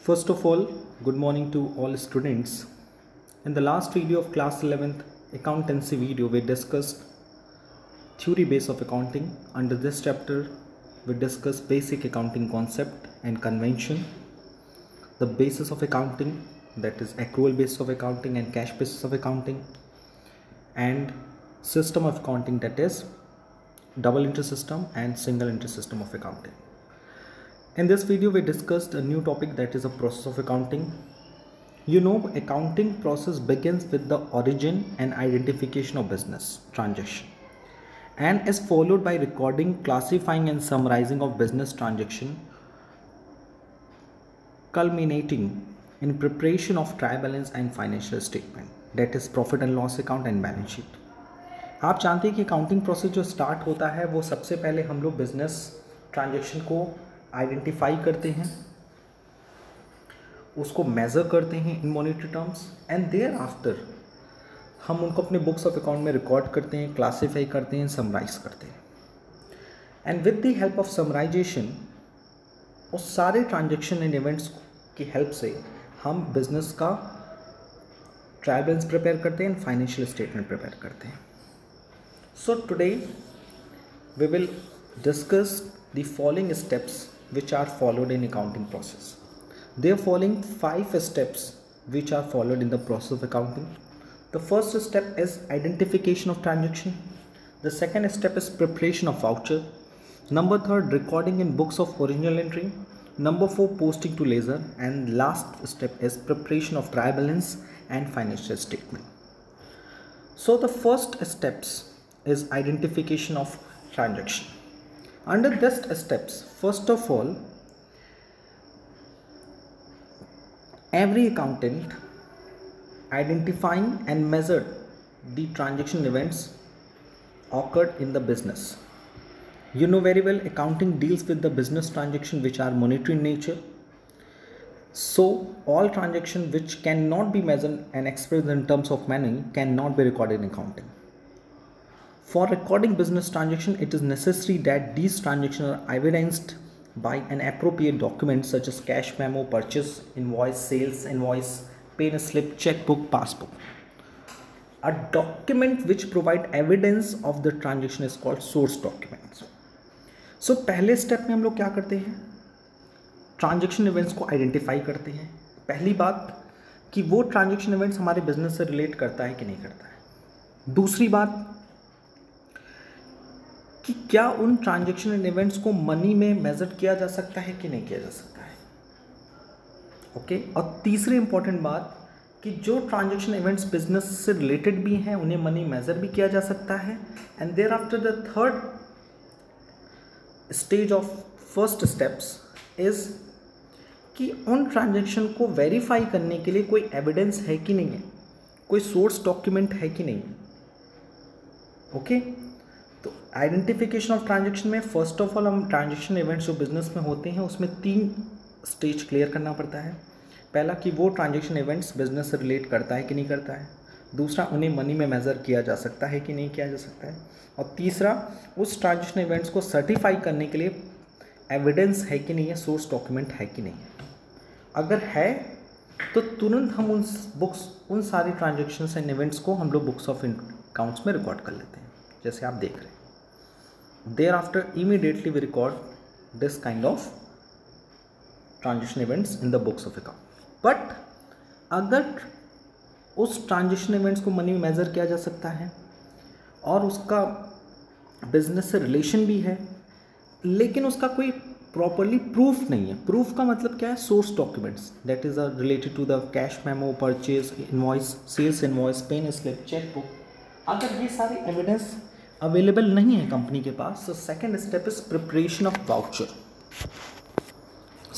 First of all, good morning to all students. In the last video of class 11th accountancy video, we discussed theory base of accounting. Under this chapter, we discussed basic accounting concept and convention, the basis of accounting, that is accrual basis of accounting and cash basis of accounting, and system of accounting, that is double entry system and single entry system of accounting. In this video, we discussed a new topic, that is a process of accounting. You know, accounting process begins with the origin and identification of business transaction and is followed by recording, classifying and summarizing of business transaction, culminating in preparation of trial balance and financial statement, that is profit and loss account and balance sheet. आप जानते हैं कि accounting process जो start होता है वो सबसे पहले हम लोग बिजनेस ट्रांजैक्शन को आइडेंटिफाई करते हैं, उसको मेज़र करते हैं in monetary terms and there after हम उनको अपने बुक्स ऑफ अकाउंट में रिकॉर्ड करते हैं, क्लासीफाई करते हैं, समराइज करते हैं and with the help of summarisation उस सारे ट्रांजैक्शन एंड इवेंट्स की हेल्प से हम बिजनेस का ट्रायल बैलेंस प्रिपेयर करते हैं, फाइनेंशियल स्टेटमेंट प्रिपेयर करते हैं. So today we will discuss the following steps which are followed in accounting process. There are following 5 steps which are followed in the process of accounting. The first step is identification of transaction. The second step is preparation of voucher. Number 3, recording in books of original entry. Number 4, posting to ledger. And last step is preparation of trial balance and financial statement. So the first steps is identification of transaction. Under this steps, first of all, every accountant identifying and measured the transaction events occurred in the business. You know very well, accounting deals with the business transaction which are monetary in nature. So all transactions which cannot be measured and expressed in terms of money cannot be recorded in accounting. For recording business transaction, it is necessary that these transactions are evidenced by an appropriate document such as cash memo, purchase invoice, sales invoice, pay slip, checkbook, passbook. A document which provide evidence of the transaction is called source documents. So पहले step में हम लोग क्या करते हैं, transaction events को identify करते हैं. पहली बात कि वो ट्रांजेक्शन इवेंट्स हमारे बिजनेस से रिलेट करता है कि नहीं करता है. दूसरी बात कि क्या उन ट्रांजैक्शन एंड इवेंट्स को मनी में मेजर किया जा सकता है कि नहीं किया जा सकता है. ओके. और तीसरी इंपॉर्टेंट बात कि जो ट्रांजैक्शन इवेंट्स बिजनेस से रिलेटेड भी हैं उन्हें मनी मेजर भी किया जा सकता है. And there after the third stage of first steps is कि उन ट्रांजैक्शन को वेरीफाई करने के लिए कोई एविडेंस है कि नहीं है, कोई सोर्स डॉक्यूमेंट है कि नहीं है. ओके. तो आइडेंटिफिकेशन ऑफ ट्रांजैक्शन में फर्स्ट ऑफ ऑल हम ट्रांजैक्शन इवेंट्स जो बिजनेस में होते हैं उसमें 3 स्टेज क्लियर करना पड़ता है. पहला कि वो ट्रांजैक्शन इवेंट्स बिजनेस से रिलेट करता है कि नहीं करता है. दूसरा, उन्हें मनी में मेज़र किया जा सकता है कि नहीं किया जा सकता है. और तीसरा, उस ट्रांजैक्शन इवेंट्स को सर्टिफाई करने के लिए एविडेंस है कि नहीं है, सोर्स डॉक्यूमेंट है कि नहीं है. अगर है तो तुरंत हम उन सारे ट्रांजैक्शंस एंड इवेंट्स को हम लोग बुक्स ऑफ अकाउंट्स में रिकॉर्ड कर लेते हैं, जैसे आप देख रहे हैं. Thereafter, immediately we record this kind of transaction events in the books of account. But अगर उस ट्रांजेक्शन इवेंट्स को मनी में मेजर किया जा सकता है और उसका बिजनेस से रिलेशन भी है, लेकिन उसका कोई प्रॉपरली प्रूफ नहीं है. प्रूफ का मतलब क्या है, source documents that is related to the cash memo, purchase invoice, sales invoice, pay slip, chequebook. अगर ये सारे एविडेंस अवेलेबल नहीं है कंपनी के पास, so second step is preparation of voucher.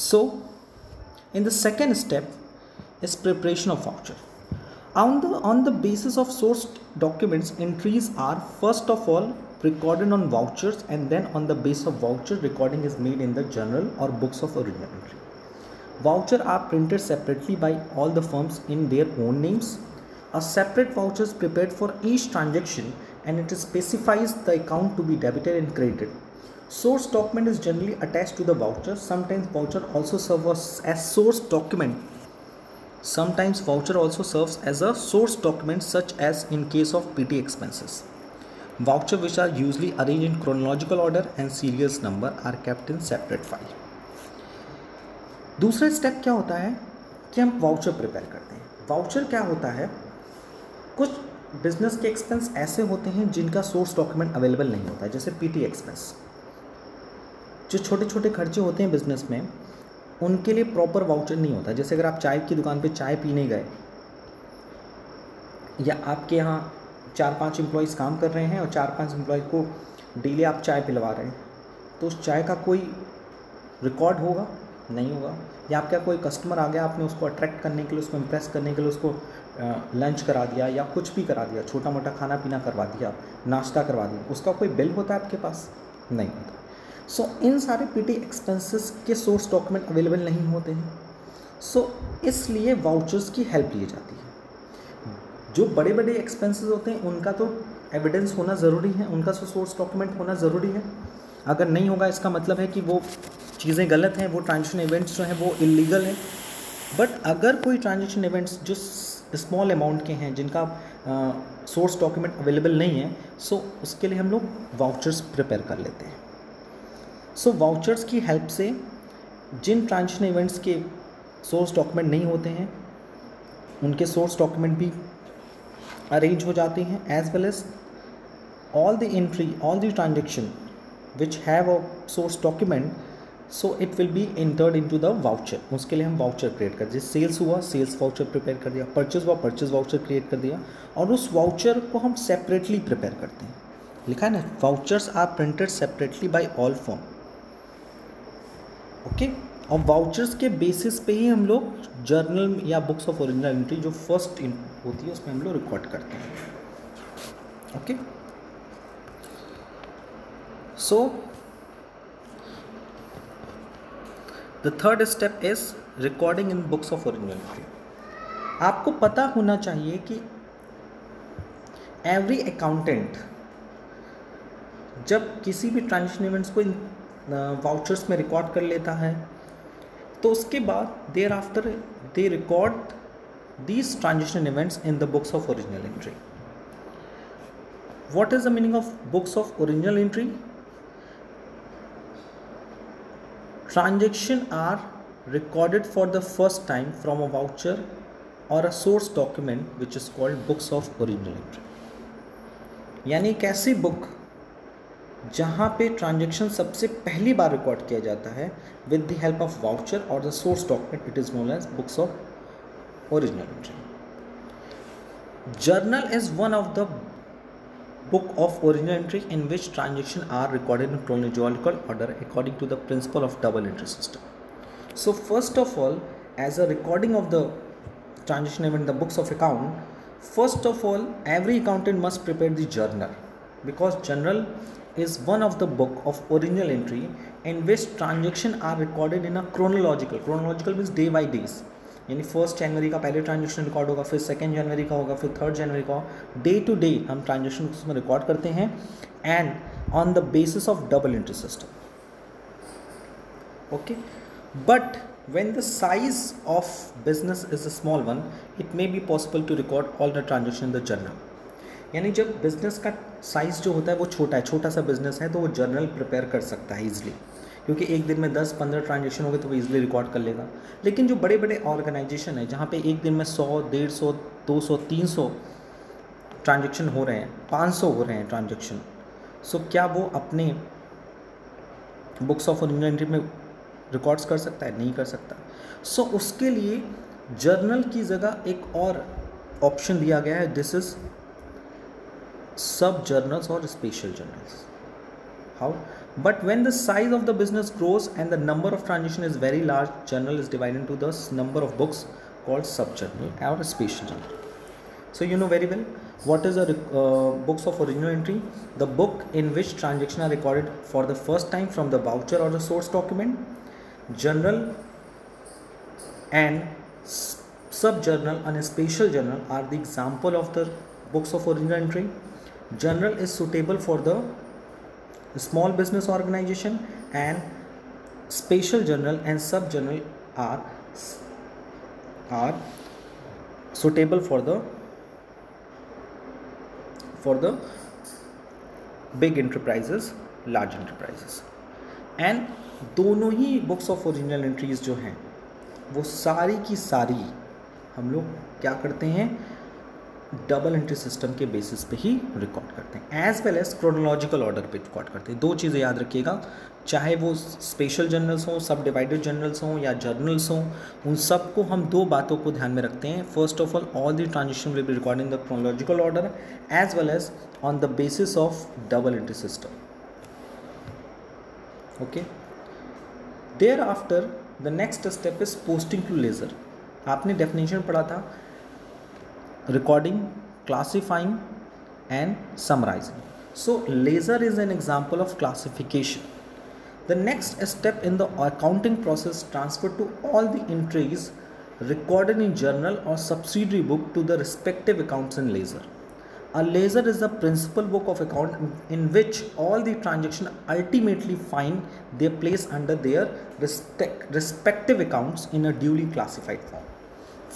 So in the second step is preparation of voucher. On the basis of source documents, entries are first of all recorded on vouchers and then on the basis of voucher recording is made in the journal or books of original entry. Voucher are printed separately by all the firms in their own names. A separate voucher is prepared for each transaction and it specifies the account to be debited and credited. Source document is generally attached to the voucher. Sometimes voucher also serves as source document. Sometimes voucher also serves as a source document, such as in case of PT expenses. Voucher, which are usually arranged in chronological order and serials number, are kept in separate file. दूसरा step क्या होता है कि हम voucher prepare करते हैं. Voucher क्या होता है, कुछ बिजनेस के एक्सपेंस ऐसे होते हैं जिनका सोर्स डॉक्यूमेंट अवेलेबल नहीं होता है, जैसे PT एक्सपेंस. जो छोटे छोटे खर्चे होते हैं बिजनेस में, उनके लिए प्रॉपर वाउचर नहीं होता. जैसे अगर आप चाय की दुकान पे चाय पीने गए, या आपके यहाँ 4-5 एम्प्लॉयज़ काम कर रहे हैं और 4-5 एम्प्लॉय को डेली आप चाय पिलवा रहे हैं, तो उस चाय का कोई रिकॉर्ड होगा? नहीं होगा. या आपका कोई कस्टमर आ गया, आपने उसको अट्रैक्ट करने के लिए, उसको इम्प्रेस करने के लिए उसको लंच करा दिया या कुछ भी करा दिया, छोटा मोटा खाना पीना करवा दिया, नाश्ता करवा दिया, उसका कोई बिल होता है आपके पास? नहीं होता. सो इन सारे PT एक्सपेंसेस के सोर्स डॉक्यूमेंट अवेलेबल नहीं होते हैं. सो इसलिए वाउचर्स की हेल्प ली जाती है. जो बड़े बड़े एक्सपेंसेस होते हैं उनका तो एविडेंस होना ज़रूरी है, उनका सोर्स डॉक्यूमेंट होना ज़रूरी है. अगर नहीं होगा इसका मतलब है कि वो चीज़ें गलत हैं, वो ट्रांजेक्शन इवेंट्स जो हैं वो इलीगल हैं. बट अगर कोई ट्रांजेक्शन इवेंट्स जो स्मॉल अमाउंट के हैं, जिनका सोर्स डॉक्यूमेंट अवेलेबल नहीं है, सो उसके लिए हम लोग वाउचर्स प्रिपेयर कर लेते हैं. सो वाउचर्स की हेल्प से जिन ट्रांजेक्शन इवेंट्स के सोर्स डॉक्यूमेंट नहीं होते हैं, उनके सोर्स डॉक्यूमेंट भी अरेंज हो जाते हैं, as well as all the transaction which have a source document, so it will be entered into the voucher. उसके लिए हम वाउचर क्रिएट कर दिए. सेल्स हुआ, सेल्स वाउचर प्रिपेयर कर दिया. परचेज हुआ, परचेज वाउचर क्रिएट कर दिया. और उस वाउचर को हम सेपरेटली प्रिपेयर करते हैं. लिखा है ना, vouchers are printed separately by all firm. Okay. और वाउचर्स के बेसिस पे ही हम लोग जर्नल या बुक्स ऑफ ओरिजिनल एंट्री जो फर्स्ट होती है उसमें हम लोग रिकॉर्ड करते हैं. ओके. So the third step is recording in books of original entry. आपको पता होना चाहिए कि एवरी अकाउंटेंट जब किसी भी ट्रांजेक्शन इवेंट्स को इन वाउचर्स में रिकॉर्ड कर लेता है, तो उसके बाद thereafter they record these transaction events in the books of original entry. What is the meaning of books of original entry? Transaction are recorded for the first time from a voucher or a source document which is called books of original entry. यानी एक ऐसी book जहाँ पे transaction सबसे पहली बार record किया जाता है with the help of voucher और the source document, it is known as books of original entry. Journal is one of the book of original entry in which transactions are recorded in chronological order according to the principle of double entry system. So first of all, as a recording of the transaction event in the books of account, first of all every accountant must prepare the journal, because journal is one of the book of original entry in which transactions are recorded in a chronological means day by days. यानी 1 जनवरी का पहले transaction record होगा, फिर 2 जनवरी का होगा, फिर 3 जनवरी का. डे टू डे हम ट्रांजेक्शन उसमें रिकॉर्ड करते हैं, and on the basis of double entry system. Okay. But when the size of business is a small one, it may be possible to record all the transaction in the journal. यानी जब business का size जो होता है वो छोटा है, छोटा सा बिजनेस है, तो वो जर्नल प्रिपेयर कर सकता है ईजिली, क्योंकि एक दिन में 10-15 ट्रांजेक्शन हो गए तो वो ईजिली रिकॉर्ड कर लेगा. लेकिन जो बड़े बड़े ऑर्गेनाइजेशन है जहाँ पे एक दिन में 100, 150, 200, 300 ट्रांजेक्शन हो रहे हैं, 500 हो रहे हैं ट्रांजेक्शन, सो क्या वो अपने बुक्स ऑफ ओरिजिनल एंट्री में रिकॉर्ड्स कर सकता है? नहीं कर सकता. सो उसके लिए जर्नल की जगह एक और ऑप्शन दिया गया है, दिस इज सब जर्नल्स और special journals. How? But when the size of the business grows and the number of transaction is very large, journal is divided into the number of books called sub-journal or special journal. So you know very well what is the books of original entry? The book in which transactions are recorded for the first time from the voucher or the source document. Journal and sub-journal and a special journal are the example of the books of original entry. Journal is suitable for the Small business organization and special journal and sub journal are suitable for the big enterprises, large enterprises. And दोनों ही books of original entries जो हैं वो सारी की सारी हम लोग क्या करते हैं, डबल एंट्री सिस्टम के बेसिस पे ही रिकॉर्ड करते हैं, as well as chronological order पे रिकॉर्ड करते हैं। दो चीज़ें याद रखिएगा, चाहे वो स्पेशल जर्नल्स हों, सब डिवाइडेड जर्नल्स हों या जर्नल्स हों, उन सबको हम दो बातों को ध्यान में रखते हैं। First of all the transaction will be record in the chronological order as well as on the basis of double entry system. Okay, thereafter the next step is posting to ledger. आपने definition पढ़ा था, recording, classifying and summarizing. So laser is an example of classification. The next step in the accounting process transfer to all the entries recorded in journal or subsidiary book to the respective accounts in laser. A laser is the principal book of account in which all the transactions ultimately find their place under their respective accounts in a duly classified form.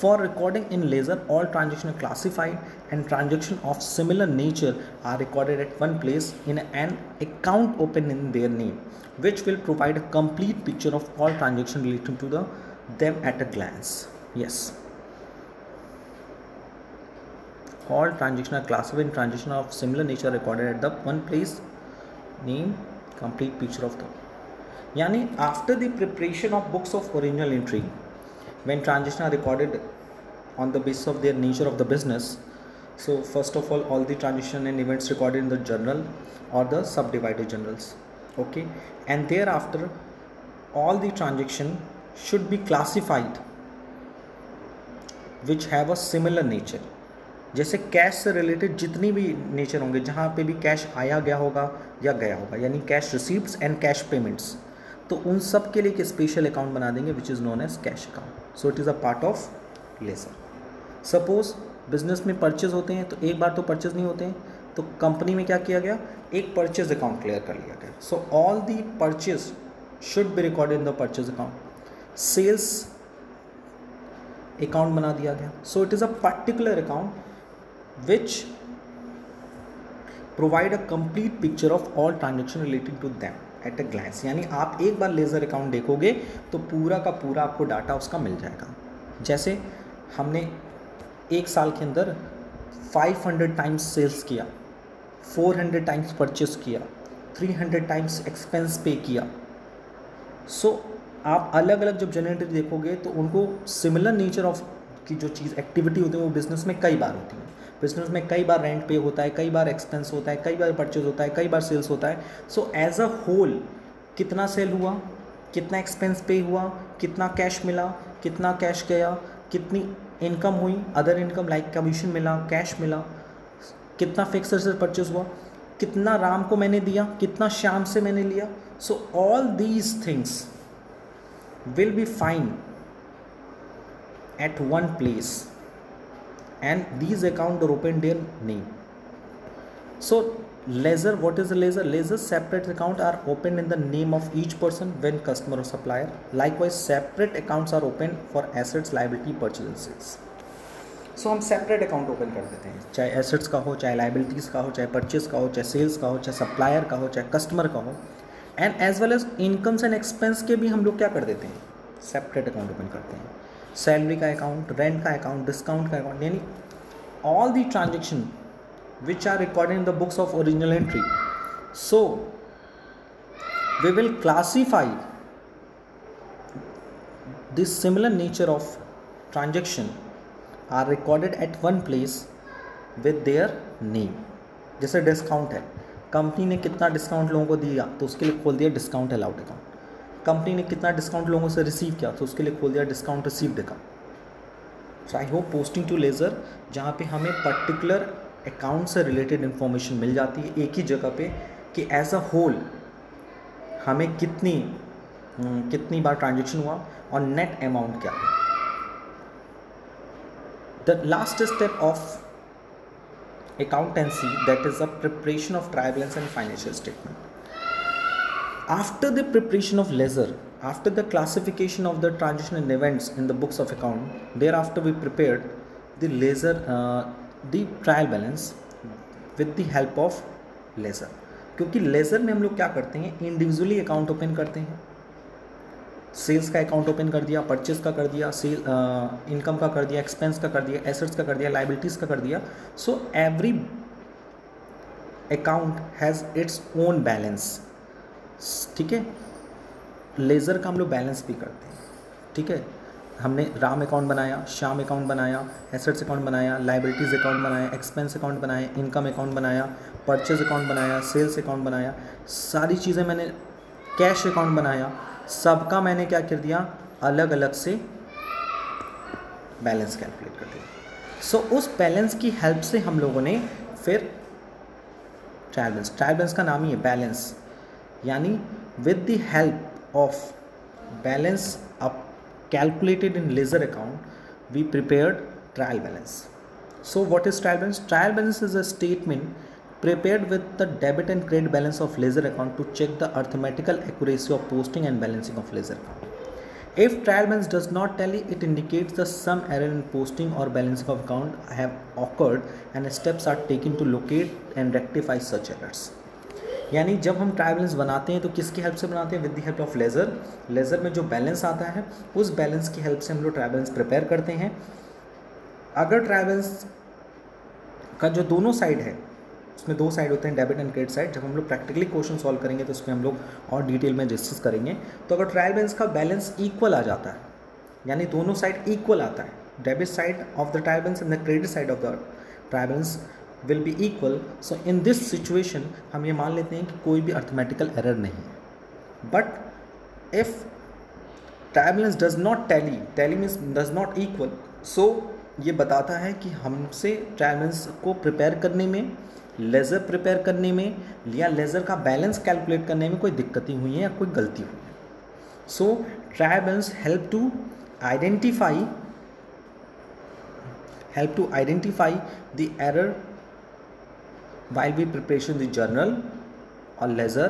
For recording in laser, all transactions are classified and transactions of similar nature are recorded at one place in an account open in their name, which will provide a complete picture of all transactions relating to them at a glance. Yes, all transactions are classified and transactions of similar nature recorded at the one place name, complete picture of them. Yani after the preparation of books of original entry, when transactions are recorded on the basis of their nature of the business, so first of all the transaction and events recorded in the journal or the subdivided journals. Okay, and thereafter all the transaction should be classified which have a similar nature. जैसे cash से related जितनी भी nature होंगे, जहाँ पे भी cash आया गया होगा या गया होगा, यानी cash receipts and cash payments, तो उन सब के लिए एक स्पेशल अकाउंट बना देंगे which is known as cash account. So it is a part of ledger. Suppose business में परचेज होते हैं, तो एक बार तो परचेज नहीं होते हैं, तो कंपनी में क्या किया गया, एक परचेज अकाउंट क्लियर कर लिया गया. So all the purchase should be recorded in the purchase account. Sales account बना दिया गया. So it is a particular account which provide a complete picture of all transaction relating to them at a glance. यानी आप एक बार laser account देखोगे तो पूरा का पूरा आपको डाटा उसका मिल जाएगा. जैसे हमने एक साल के अंदर 500 टाइम्स सेल्स किया, 400 टाइम्स परचेस किया, 300 टाइम्स एक्सपेंस पे किया. सो आप अलग अलग जब जनरेटर देखोगे तो उनको सिमिलर नेचर ऑफ की जो चीज़ एक्टिविटी होती है वो बिज़नेस में कई बार होती है. बिजनेस में कई बार रेंट पे होता है, कई बार एक्सपेंस होता है, कई बार परचेज होता है, कई बार सेल्स होता है. सो एज अ होल कितना सेल हुआ, कितना एक्सपेंस पे हुआ, कितना कैश मिला, कितना कैश गया, कितनी इनकम हुई, अदर इनकम लाइक कमीशन मिला, कैश मिला, कितना फिक्स से परचेज हुआ, कितना राम को मैंने दिया, कितना श्याम से मैंने लिया. So all these things will be find at one place and these accounts are opened in name. So ledger, what is a ledger? Ledger separate account are opened in the name of each person when customer or supplier. Likewise separate accounts are opened for assets, liability, purchase and sales. So हम separate account open कर देते हैं, चाहे assets का हो, चाहे liabilities का हो, चाहे purchase का हो, चाहे sales का हो, चाहे supplier का हो, चाहे customer का हो, and as well as incomes and expense के भी हम लोग क्या कर देते हैं, separate account open करते हैं. सैलरी का अकाउंट, रेंट का अकाउंट, डिस्काउंट का अकाउंट, यानी all the transaction which are recorded in the books of original entry. So we will classify this similar nature of transaction are recorded at one place with their name. जैसे discount है, company ने कितना discount लोगों को दिया तो उसके लिए खोल दिया डिस्काउंट अलाउड अकाउंट. कंपनी ने कितना डिस्काउंट लोगों से रिसीव किया तो उसके लिए खोल दिया discount received account. So I hope posting to ledger जहाँ पे हमें पर्टिकुलर अकाउंट से रिलेटेड इन्फॉर्मेशन मिल जाती है एक ही जगह पे कि एज अ होल हमें कितनी बार ट्रांजेक्शन हुआ और नेट अमाउंट क्या है. The last step of accountancy, that is the preparation of trial balance and financial statement. After the preparation of ledger, after the classification of the transition events in the books of account, thereafter we prepared the ledger, the trial balance with the help of ledger. क्योंकि laser में हम लोग क्या करते हैं, individually account open करते हैं. Sales का अकाउंट ओपन कर दिया, परचेज का कर दिया, सेल इनकम का कर दिया, एक्सपेंस का कर दिया, एसेट्स का कर दिया, लाइबिलिटीज़ का कर दिया. So every account has its own balance. ठीक है, लेज़र का हम लोग बैलेंस भी करते हैं. ठीक है, हमने राम अकाउंट बनाया, श्याम अकाउंट बनाया, एसेट्स अकाउंट बनाया, लाइबिलिटीज़ अकाउंट बनाया, एक्सपेंस अकाउंट बनाया, इनकम अकाउंट बनाया, परचेज अकाउंट बनाया, सेल्स अकाउंट बनाया, सारी चीज़ें मैंने, कैश अकाउंट बनाया, सबका मैंने क्या कर दिया, अलग अलग से बैलेंस कैलकुलेट कर दिया. सो उस बैलेंस की हेल्प से हम लोगों ने फिर ट्रायल बैलेंस का नाम ही है बैलेंस, यानी with the help of balance up calculated in ledger account, we prepared trial balance. So what is trial balance? Trial balance is a statement prepared with the debit and credit balance of ledger account to check the arithmetical accuracy of posting and balancing of ledger account. If trial balance does not tally, it indicates that some error in posting or balancing of account have occurred and steps are taken to locate and rectify such errors. यानी जब हम trial balance बनाते हैं तो किसकी help से बनाते हैं, with the help of laser. Laser में जो बैलेंस आता है उस बैलेंस की हेल्प से हम लोग ट्रायल बैलेंस प्रिपेयर करते हैं. अगर ट्रायल बैलेंस का जो दोनों साइड है, उसमें दो साइड होते हैं, डेबिट एंड क्रेडिट साइड. जब हम लोग प्रैक्टिकली क्वेश्चन सॉल्व करेंगे तो उसमें हम लोग और डिटेल में डिस्कस करेंगे. तो अगर ट्रायल बैलेंस का बैलेंस इक्वल आ जाता है, यानी दोनों साइड इक्वल आता है, debit side of the trial balance and the credit side of the trial balance will be equal. So in this situation हम ये मान लेते हैं कि कोई भी अर्थमेटिकल एरर नहीं है. But if trial balance does not tally means does not equal, so ये बताता है कि हमसे ट्रायल बैलेंस को प्रिपेयर करने में, लेज़र प्रिपेयर करने में या लेज़र का बैलेंस कैलकुलेट करने में कोई दिक्कतें हुई हैं या कोई गलती हुई है. So trial balance help to identify the error while we preparation the journal or ledger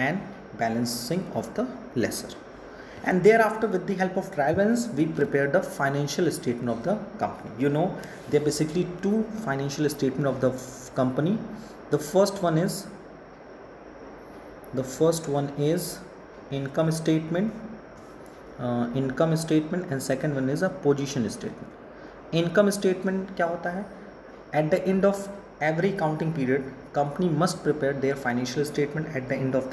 and balancing of the ledger. And thereafter with the help of trial balance we prepare the financial statement of the company. You know, there are basically two financial statement of the company. The first one is income statement, and second one is a position statement. Income statement क्या होता है, at the end of every accounting period company must prepare their financial statement at the end of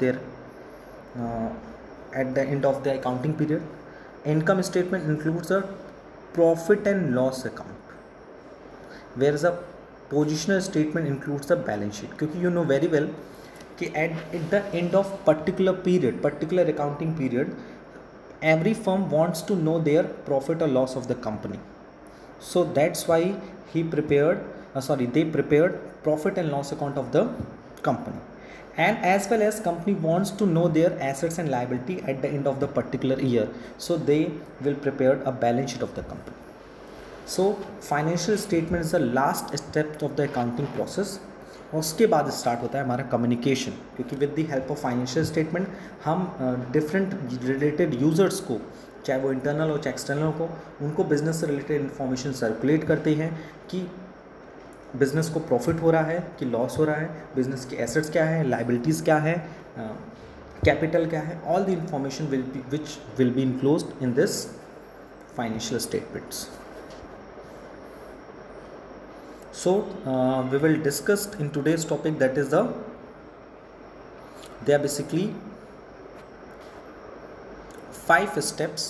their accounting period. Income statement includes a profit and loss account, whereas a positional statement includes the balance sheet. क्योंकि you know very well कि at the end of particular accounting period every firm wants to know their profit or loss of the company. So that's why they prepared profit and loss account of the company. And as well as company wants to know their assets and liability at the end of the particular year, so they will prepare a balance sheet of the company. So financial statement is the last step of the accounting process. और उसके बाद start होता है हमारा communication, क्योंकि with the help of financial statement हम different related users को, चाहे वो इंटरनल हो चाहे एक्सटर्नल को, उनको बिज़नेस से रिलेटेड इन्फॉर्मेशन सर्कुलेट करते हैं कि बिज़नेस को प्रॉफिट हो रहा है कि लॉस हो रहा है, बिज़नेस की एसेट्स क्या है, लाइबिलिटीज़ क्या है, कैपिटल क्या है. All the information which will be enclosed in this financial statements. So we will discuss in today's topic, that is they are basically 5 steps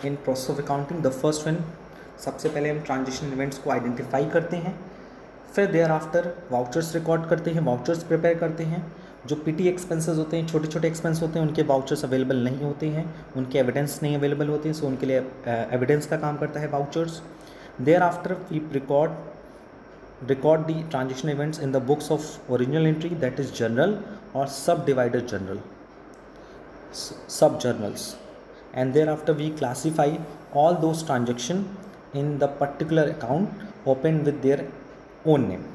in process of accounting. The first one, सबसे पहले हम transition events को identify करते हैं, फिर there after vouchers record करते हैं, vouchers prepare करते हैं. जो पीटी एक्सपेंसेस होते हैं, छोटे छोटे एक्सपेंस होते हैं, उनके वाउचर्स अवेलेबल नहीं होते हैं, उनके एविडेंस नहीं अवेलेबल होते हैं, सो उनके लिए एविडेंस का काम करता है vouchers. Thereafter we record the transaction events in the books of original entry, that is journal or subdivided journal, sub-journals, and thereafter we classify all those transactions in the particular account opened with their own name.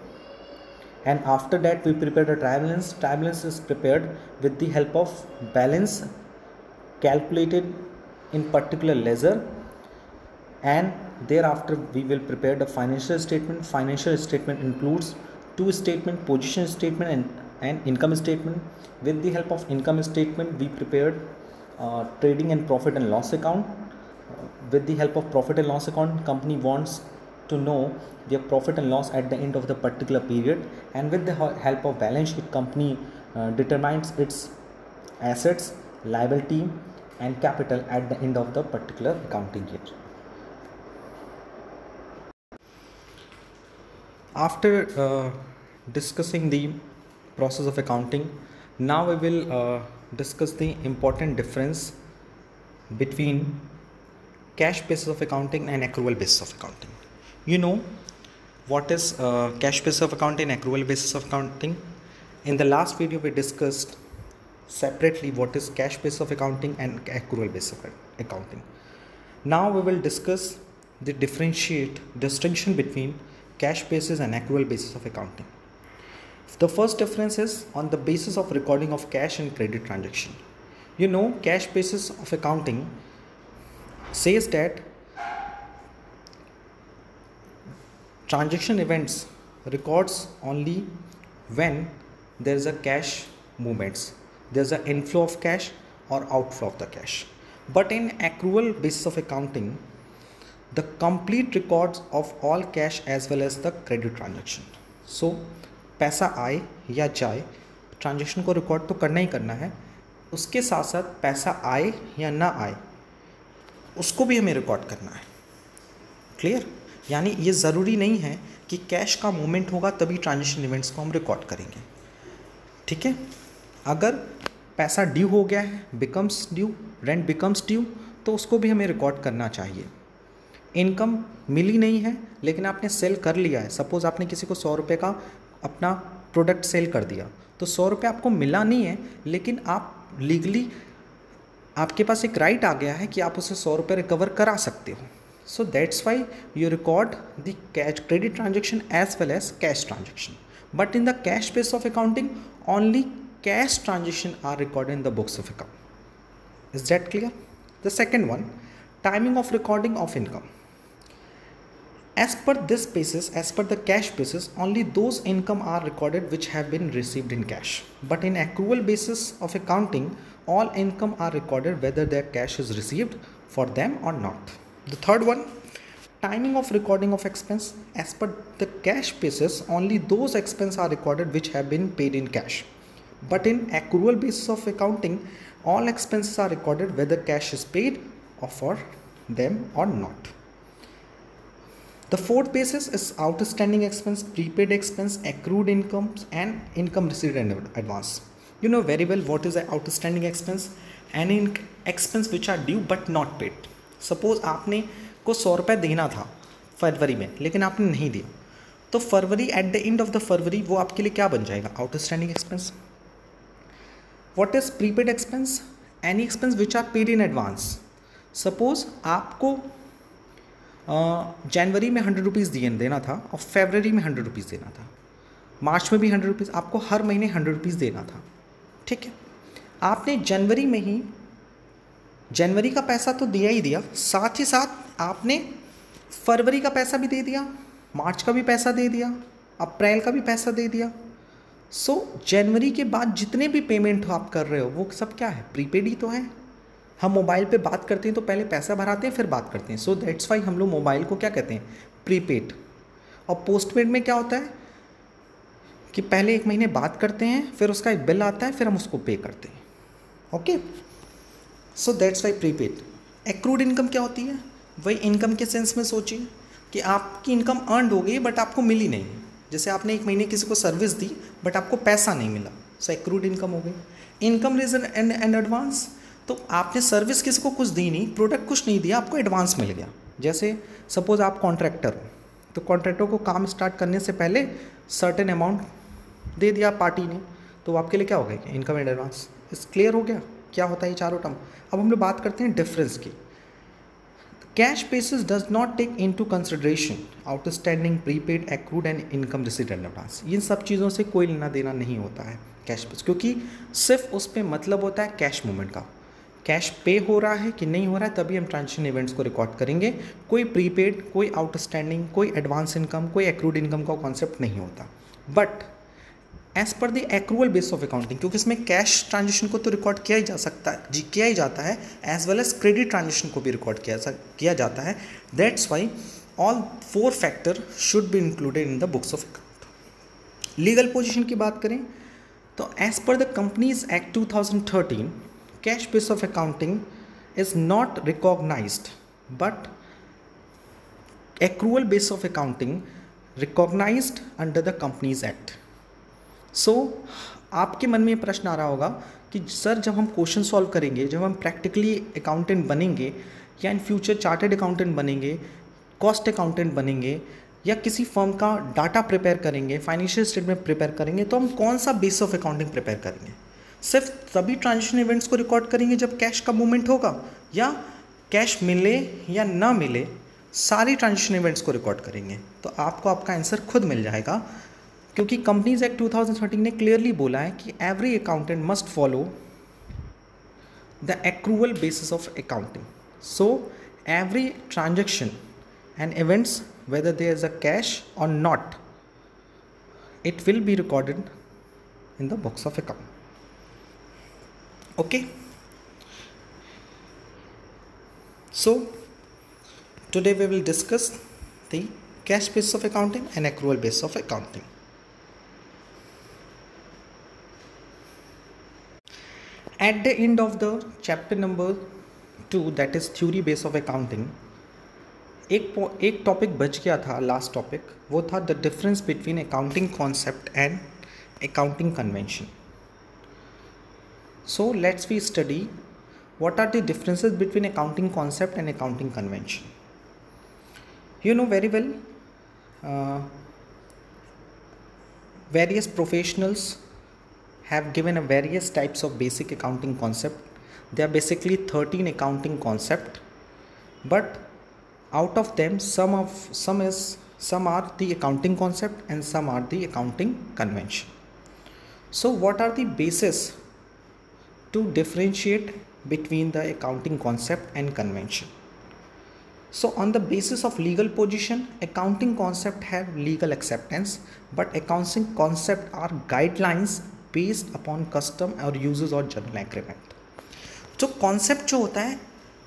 and after that we prepare the trial balance. Trial balance is prepared with the help of balance calculated in particular ledger, and thereafter we will prepare the financial statement. Financial statement includes two statement, position statement and income statement. With the help of income statement we prepared trading and profit and loss account. With the help of profit and loss account, company wants to know their profit and loss at the end of the particular period, and with the help of balance sheet, company determines its assets, liability and capital at the end of the particular accounting year. After discussing the process of accounting, now we will discuss the important difference between cash basis of accounting and accrual basis of accounting. You know what is cash basis of accounting and accrual basis of accounting. In the last video we discussed separately what is cash basis of accounting and accrual basis of accounting. Now we will discuss the distinction between cash basis and accrual basis of accounting. The first difference is on the basis of recording of cash and credit transaction. You know, cash basis of accounting says that transaction events records only when there is a cash movements, there is an inflow of cash or outflow of the cash. But in accrual basis of accounting, the complete records of all cash as well as the credit transaction. So पैसा आए या जाए, transaction को record तो करना ही करना है, उसके साथ साथ पैसा आए या ना आए उसको भी हमें रिकॉर्ड करना है. क्लियर? यानी ये ज़रूरी नहीं है कि कैश का मूवमेंट होगा तभी ट्रांजेक्शन इवेंट्स को हम रिकॉर्ड करेंगे. ठीक है? अगर पैसा ड्यू हो गया है, becomes due, rent becomes due, तो उसको भी हमें रिकॉर्ड करना चाहिए. इनकम मिली नहीं है लेकिन आपने सेल कर लिया है. सपोज़ आपने किसी को 100 रुपये का अपना प्रोडक्ट सेल कर दिया, तो 100 रुपये आपको मिला नहीं है, लेकिन आप लीगली आपके पास एक राइट आ गया है कि आप उसे 100 रुपये रिकवर करा सकते हो. So that's why you record the cash credit transaction as well as cash transaction. But in the cash base of accounting only cash transaction are recorded in the books of account. Is that clear? The second one, timing of recording of income. As per this basis, as per the cash basis, only those income are recorded which have been received in cash. But in accrual basis of accounting, all income are recorded whether their cash is received for them or not. The third one, timing of recording of expense. As per the cash basis, only those expenses are recorded which have been paid in cash. But in accrual basis of accounting, all expenses are recorded whether cash is paid or for them or not. The fourth basis is outstanding expense, prepaid expense, accrued incomes and income received in advance. You know very well what is the outstanding expense. Any expense which are due but not paid. Suppose आपने को 100 रुपये देना था फरवरी में लेकिन आपने नहीं दिया, तो February at the end of the February वो आपके लिए क्या बन जाएगा? Outstanding expense. What is prepaid expense? Any expense which are paid in advance. Suppose आपको जनवरी में 100 रुपीज़ देना था और फरवरी में 100 रुपीज़ देना था, मार्च में भी 100 रुपीज़, आपको हर महीने 100 रुपीज़ देना था. ठीक है? आपने जनवरी में ही जनवरी का पैसा तो दिया ही दिया, साथ ही साथ आपने फरवरी का पैसा भी दे दिया, मार्च का भी पैसा दे दिया, अप्रैल का भी पैसा दे दिया. सो जनवरी के बाद जितने भी पेमेंट आप कर रहे हो वो सब क्या है? प्रीपेड ही तो है. हम मोबाइल पे बात करते हैं तो पहले पैसा भराते हैं फिर बात करते हैं. सो दैट्स वाई हम लोग मोबाइल को क्या कहते हैं? प्रीपेड. और पोस्टपेड में क्या होता है कि पहले एक महीने बात करते हैं, फिर उसका एक बिल आता है, फिर हम उसको पे करते हैं. ओके? सो that's Y prepaid. Accrued income क्या होती है? वही इनकम के सेंस में सोचिए कि आपकी इनकम अर्नड हो गई बट आपको मिली नहीं. जैसे आपने एक महीने किसी को सर्विस दी बट आपको पैसा नहीं मिला, सो एक्रूड इनकम हो गई. इनकम रिजन एंड एडवांस, तो आपने सर्विस किसी को कुछ दी नहीं, प्रोडक्ट कुछ नहीं दिया, आपको एडवांस मिल गया. जैसे सपोज आप कॉन्ट्रैक्टर हो, तो कॉन्ट्रैक्टर को काम स्टार्ट करने से पहले सर्टेन अमाउंट दे दिया पार्टी ने, तो आपके लिए क्या हो गया? Income and advance. इस क्लियर हो गया क्या होता है ये चारों टर्म? अब हम लोग बात करते हैं डिफरेंस की. Cash basis does not take into consideration outstanding, prepaid, accrued and income received and advance. इन सब चीज़ों से कोई लेना देना नहीं होता है कैश बेस, क्योंकि सिर्फ उस पर मतलब होता है कैश मूवमेंट का, कैश पे हो रहा है कि नहीं हो रहा है, तभी हम ट्रांजेक्शन इवेंट्स को रिकॉर्ड करेंगे। कोई प्रीपेड, कोई आउटस्टैंडिंग, कोई एडवांस इनकम, कोई एक्रूड इनकम का कॉन्सेप्ट नहीं होता। But as per the accrual base of accounting, क्योंकि इसमें कैश ट्रांजेक्शन को तो रिकॉर्ड किया ही जा सकता है, जी किया ही जाता है, as well as credit transaction को भी रिकॉर्ड किया जाता है। That's why all 4 factor should be included in the books of account. Legal position की बात करें तो as per the companies act 2013, cash base of accounting is not recognised but accrual base of accounting recognised under the companies act. So आपके मन में ये प्रश्न आ रहा होगा कि सर जब हम क्वेश्चन सॉल्व करेंगे, जब हम प्रैक्टिकली अकाउंटेंट बनेंगे या इन फ्यूचर चार्टर्ड अकाउंटेंट बनेंगे, कॉस्ट अकाउंटेंट बनेंगे या किसी फर्म का डाटा प्रिपेयर करेंगे, फाइनेंशियल स्टेटमेंट प्रिपेयर करेंगे, तो हम कौन सा बेस ऑफ अकाउंटिंग प्रिपेयर करेंगे? सिर्फ तभी ट्रांजेक्शन इवेंट्स को रिकॉर्ड करेंगे जब कैश का मूवमेंट होगा, या कैश मिले या ना मिले सारी ट्रांजेक्शन इवेंट्स को रिकॉर्ड करेंगे? तो आपको आपका आंसर खुद मिल जाएगा, क्योंकि कंपनीज एक्ट 2013 ने क्लियरली बोला है कि every accountant must follow the accrual basis of accounting. So every transaction and events whether there is a cash or not, it will be recorded in the books of account. Okay, so today we will discuss the cash basis of accounting and accrual basis of accounting. At the end of the chapter number 2, that is theory base of accounting, एक topic बच गया था, last topic, वो था the difference between accounting concept and accounting convention. So let's we study what are the differences between accounting concept and accounting convention. You know very well, various professionals have given a various types of basic accounting concept. There are basically 13 accounting concept, but out of them some are the accounting concept and some are the accounting convention. So what are the basis to differentiate between the accounting concept and convention? So on the basis of legal position, accounting concept have legal acceptance, but accounting concept are guidelines based upon custom or uses or general agreement. जो concept जो होता है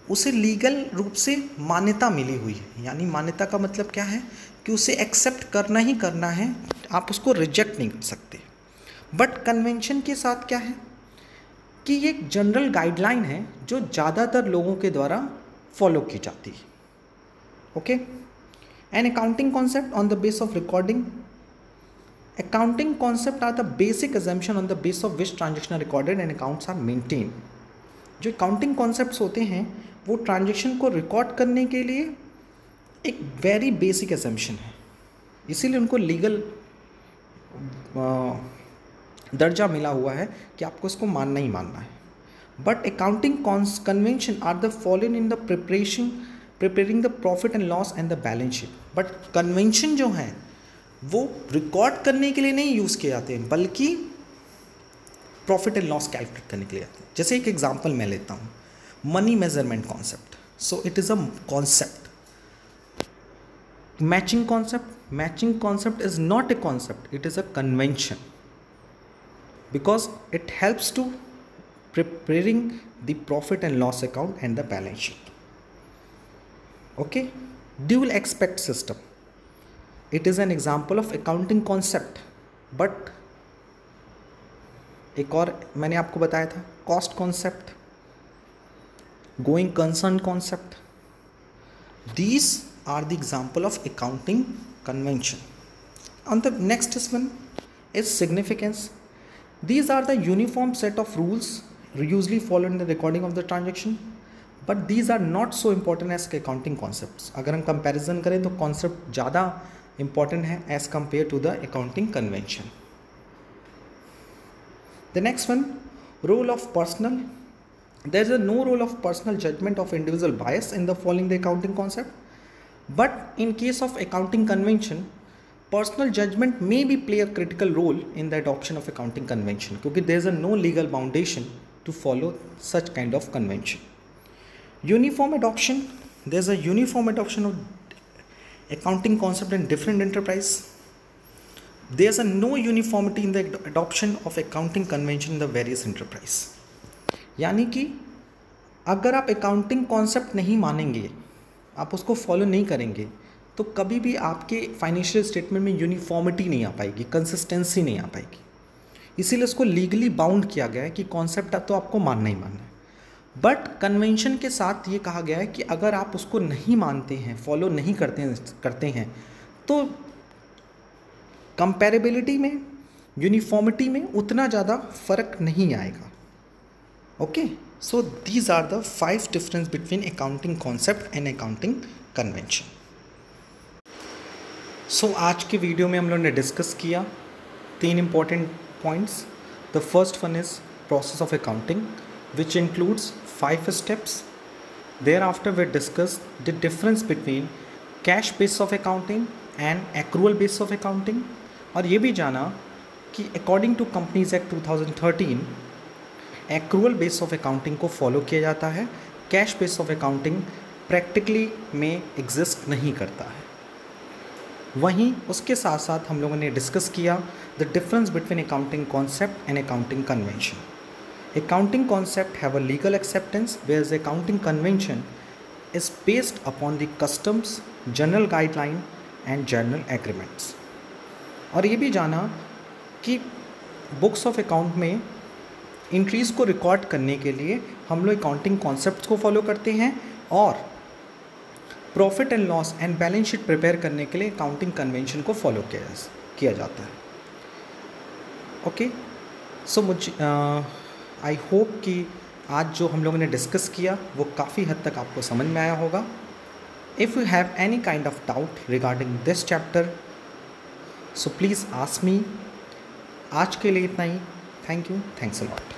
उसे legal रूप से मान्यता मिली हुई है, यानी मान्यता का मतलब क्या है कि उसे एक्सेप्ट करना ही करना है, आप उसको रिजेक्ट नहीं कर सकते। बट कन्वेंशन के साथ क्या है कि ये एक जनरल गाइडलाइन है जो ज़्यादातर लोगों के द्वारा फॉलो की जाती है। Okay, an accounting concept on the base of recording, accounting concept are the basic assumption on the base of which transaction recorded and accounts are maintain. जो अकाउंटिंग कॉन्सेप्ट्स होते हैं वो ट्रांजेक्शन को रिकॉर्ड करने के लिए एक वेरी बेसिक असम्पशन है, इसीलिए उनको लीगल दर्जा मिला हुआ है कि आपको इसको मानना ही मानना है। But accounting convention are the following in the preparing the profit and loss and the balance sheet. But convention जो है वो रिकॉर्ड करने के लिए नहीं यूज़ किए जाते हैं, बल्कि प्रॉफिट एंड लॉस कैलकुलेट करने के लिए आते हैं। जैसे एक एग्जांपल मैं लेता हूँ, money measurement concept. So it is a concept. Matching concept is not a concept, it is a convention, because it helps to preparing the profit and loss account and the balance sheet. Okay, dual aspect system, it is an example of accounting concept, but एक और मैंने आपको बताया था cost concept, going concern concept, these are the example of accounting convention. On the next one is significance, these are the uniform set of rules usually follow in the recording of the transaction, but these are not so important as accounting concepts. अगर हम comparison करें तो concept ज़्यादा important है as compare to the accounting convention. The next one, role of personal there is a no role of personal judgment of individual bias in the following the accounting concept, but in case of accounting convention personal judgment may be play a critical role in the adoption of accounting convention, क्योंकि there is a no legal foundation to follow such kind of convention. Uniform adoption, there is a uniform adoption of accounting concept in different enterprise. There is a no uniformity in the adoption of accounting convention in the various enterprise. यानी कि अगर आप accounting concept नहीं मानेंगे, आप उसको follow नहीं करेंगे, तो कभी भी आपके फाइनेंशियल स्टेटमेंट में यूनिफॉर्मिटी नहीं आ पाएगी, कंसिस्टेंसी नहीं आ पाएगी. इसीलिए उसको लीगली बाउंड किया गया है कि कॉन्सेप्ट तो आपको मानना ही मानना है. बट कन्वेंशन के साथ ये कहा गया है कि अगर आप उसको नहीं मानते हैं, फॉलो नहीं करते हैं तो कंपैरेबिलिटी में, यूनिफॉर्मिटी में उतना ज़्यादा फर्क नहीं आएगा. Okay, so these are the 5 difference between accounting concept and accounting convention. So आज के वीडियो में हम लोगों ने डिस्कस किया 3 important points. The first one is process of accounting which includes 5 steps. Thereafter we discussed the difference between cash base of accounting and accrual base of accounting, और ये भी जाना कि according to Companies Act 2013 accrual base of accounting को follow किया जाता है, cash base of accounting practically में एग्जिस्ट नहीं करता है. वहीं उसके साथ साथ हम लोगों ने डिस्कस किया the difference between accounting concept and accounting convention. Accounting concept have a legal acceptance, whereas accounting convention is based upon the customs, general guideline and general agreements. और ये भी जाना कि बुक्स ऑफ अकाउंट में entries को record करने के लिए हम लोग अकाउंटिंग कॉन्सेप्ट्स को फॉलो करते हैं, और profit and loss and balance sheet prepare करने के लिए अकाउंटिंग कन्वेंशन को फॉलो किया जाता है. ओके, सो आई होप कि आज जो हम लोगों ने डिस्कस किया वो काफ़ी हद तक आपको समझ में आया होगा. If you have any kind of doubt regarding this chapter so please ask me. आज के लिए इतना ही. Thank you. Thanks a lot.